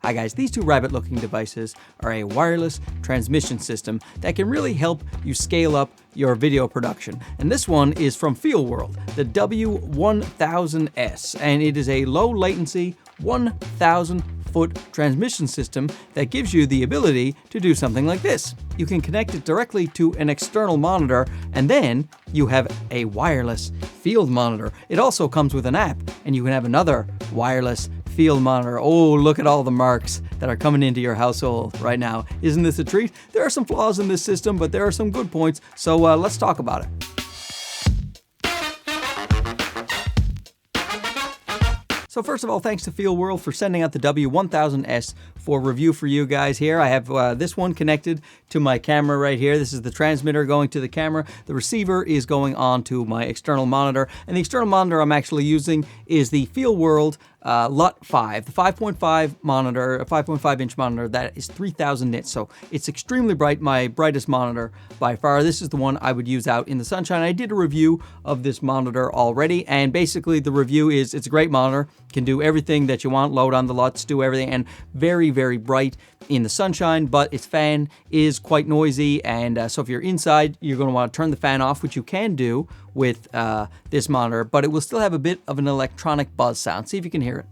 Hi guys, these two rabbit-looking devices are a wireless transmission system that can really help you scale up your video production. And this one is from Feelworld, the W1000S, and it is a low-latency 1,000-foot transmission system that gives you the ability to do something like this. You can connect it directly to an external monitor, and then you have a wireless field monitor. It also comes with an app, and you can have another wireless field monitor. Oh, look at all the marks that are coming into your household right now. Isn't this a treat? There are some flaws in this system, but there are some good points, so let's talk about it. So first of all, thanks to Feelworld for sending out the W1000S for review for you guys here. I have this one connected to my camera right here. This is the transmitter going to the camera. The receiver is going on to my external monitor. And the external monitor I'm actually using is the Feelworld LUT5, the 5.5 monitor, a 5.5 inch monitor that is 3000 nits. So it's extremely bright, my brightest monitor by far. This is the one I would use out in the sunshine. I did a review of this monitor already, and basically the review is it's a great monitor, can do everything that you want, load on the LUTs, do everything, and very, very bright in the sunshine, but its fan is quite noisy, and so if you're inside, you're going to want to turn the fan off, which you can do with this monitor, but it will still have a bit of an electronic buzz sound. See if you can hear it.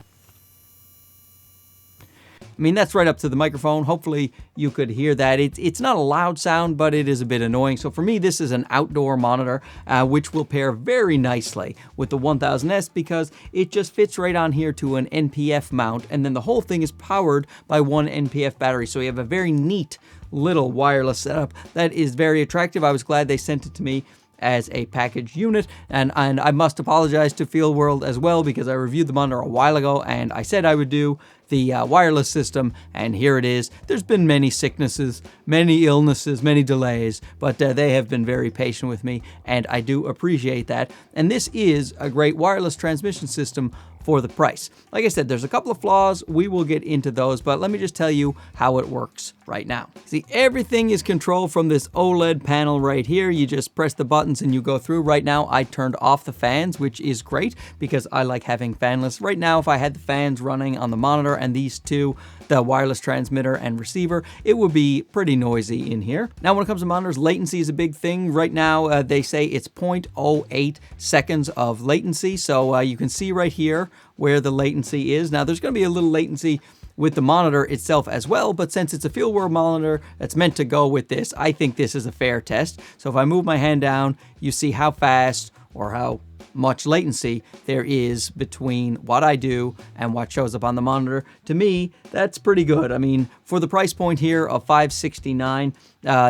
I mean, that's right up to the microphone. Hopefully you could hear that. It's not a loud sound, but it is a bit annoying. So for me, this is an outdoor monitor, which will pair very nicely with the 1000S because it just fits right on here to an NPF mount. And then the whole thing is powered by one NPF battery. So you have a very neat little wireless setup that is very attractive. I was glad they sent it to me as a package unit, and I must apologize to Feelworld as well because I reviewed the monitor a while ago and I said I would do the wireless system, and here it is. There's been many sicknesses, many illnesses, many delays, but they have been very patient with me, and I do appreciate that. And this is a great wireless transmission system for the price. Like I said, there's a couple of flaws. We will get into those, but let me just tell you how it works right now. See, everything is controlled from this OLED panel right here. You just press the buttons and you go through. Right now, I turned off the fans, which is great because I like having fanless. Right now, if I had the fans running on the monitor and these two, the wireless transmitter and receiver, it would be pretty noisy in here. Now, when it comes to monitors, latency is a big thing. Right now, they say it's 0.08 seconds of latency. So you can see right here where the latency is. Now, there's going to be a little latency with the monitor itself as well, but since it's a Feelworld monitor that's meant to go with this, I think this is a fair test. So if I move my hand down, you see how fast or how much latency there is between what I do and what shows up on the monitor. To me, that's pretty good. I mean, for the price point here of $569,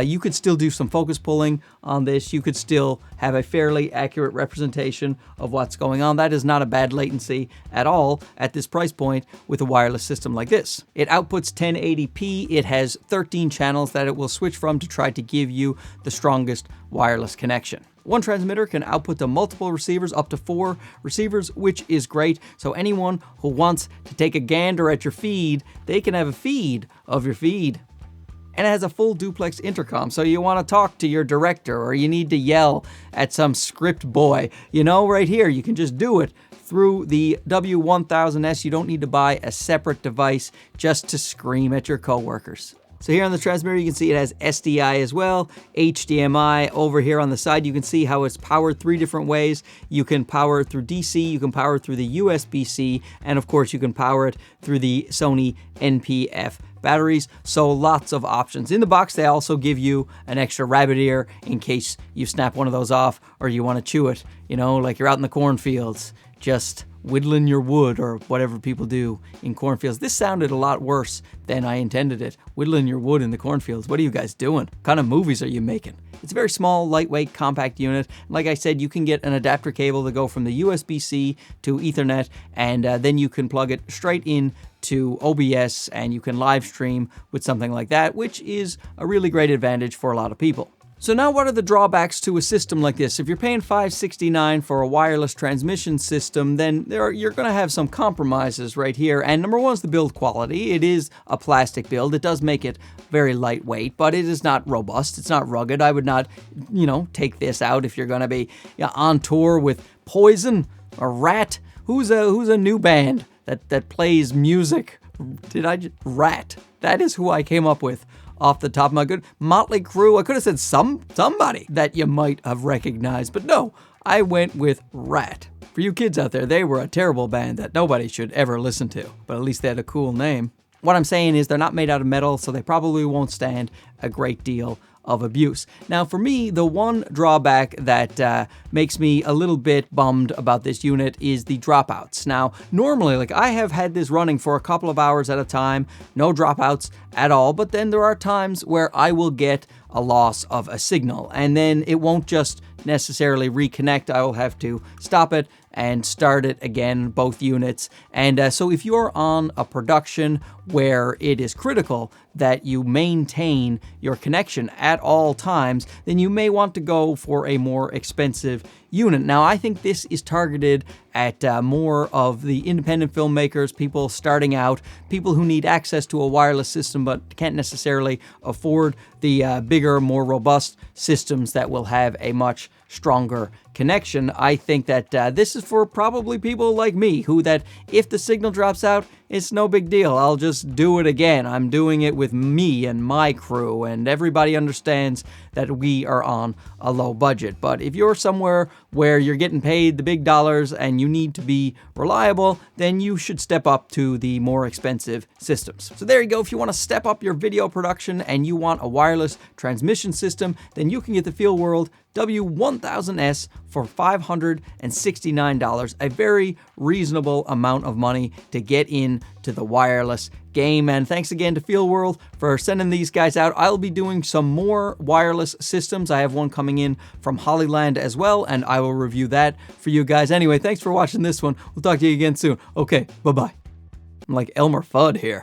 you could still do some focus pulling on this. You could still have a fairly accurate representation of what's going on. That is not a bad latency at all at this price point with a wireless system like this. It outputs 1080p. It has 13 channels that it will switch from to try to give you the strongest wireless connection. One transmitter can output to multiple receivers, up to 4 receivers, which is great. So anyone who wants to take a gander at your feed, they can have a feed of your feed. And it has a full duplex intercom, so you want to talk to your director or you need to yell at some script boy. You know, right here, you can just do it through the W1000S. You don't need to buy a separate device just to scream at your coworkers. So here on the transmitter, you can see it has SDI as well, HDMI. Over here on the side, you can see how it's powered 3 different ways. You can power it through DC, you can power it through the USB-C, and of course, you can power it through the Sony NPF batteries. So lots of options. In the box, they also give you an extra rabbit ear in case you snap one of those off or you want to chew it, you know, like you're out in the cornfields, just whittling your wood or whatever people do in cornfields. This sounded a lot worse than I intended it. Whittling your wood in the cornfields. What are you guys doing? What kind of movies are you making? It's a very small, lightweight, compact unit. Like I said, you can get an adapter cable to go from the USB-C to Ethernet, and then you can plug it straight in to OBS and you can live stream with something like that, which is a really great advantage for a lot of people. So now what are the drawbacks to a system like this? If you're paying $569 for a wireless transmission system, then you're going to have some compromises right here. And number one is the build quality. It is a plastic build. It does make it very lightweight, but it is not robust. It's not rugged. I would not, take this out if you're going to be on tour with Poison or Rat. Who's a new band that plays music Rat. That is who I came up with off the top of my good Motley Crue. I could have said somebody that you might have recognized, but no, I went with Rat. For you kids out there, they were a terrible band that nobody should ever listen to, but at least they had a cool name. What I'm saying is they're not made out of metal, so they probably won't stand a great deal of abuse. Now, for me, the one drawback that makes me a little bit bummed about this unit is the dropouts. Now, normally, like, I have had this running for a couple of hours at a time, no dropouts at all, but then there are times where I will get a loss of a signal, and then it won't just necessarily reconnect. I will have to stop it and start it again, both units. And so if you're on a production where it is critical that you maintain your connection at all times, then you may want to go for a more expensive unit. Now, I think this is targeted at more of the independent filmmakers, people starting out, people who need access to a wireless system but can't necessarily afford the bigger, more robust systems that will have a much stronger connection. I think that this is for probably people like me, who that if the signal drops out, it's no big deal. I'll just do it again. I'm doing it with me and my crew, and everybody understands that we are on a low budget. But if you're somewhere where you're getting paid the big dollars and you need to be reliable, then you should step up to the more expensive systems. So there you go. If you want to step up your video production and you want a wireless transmission system, then you can get the Feelworld W1000S for $569, a very reasonable amount of money to get into the wireless game. And thanks again to Feelworld for sending these guys out. I'll be doing some more wireless systems. I have one coming in from Hollyland as well, and I will review that for you guys. Anyway, thanks for watching this one. We'll talk to you again soon. Okay, bye-bye. I'm like Elmer Fudd here.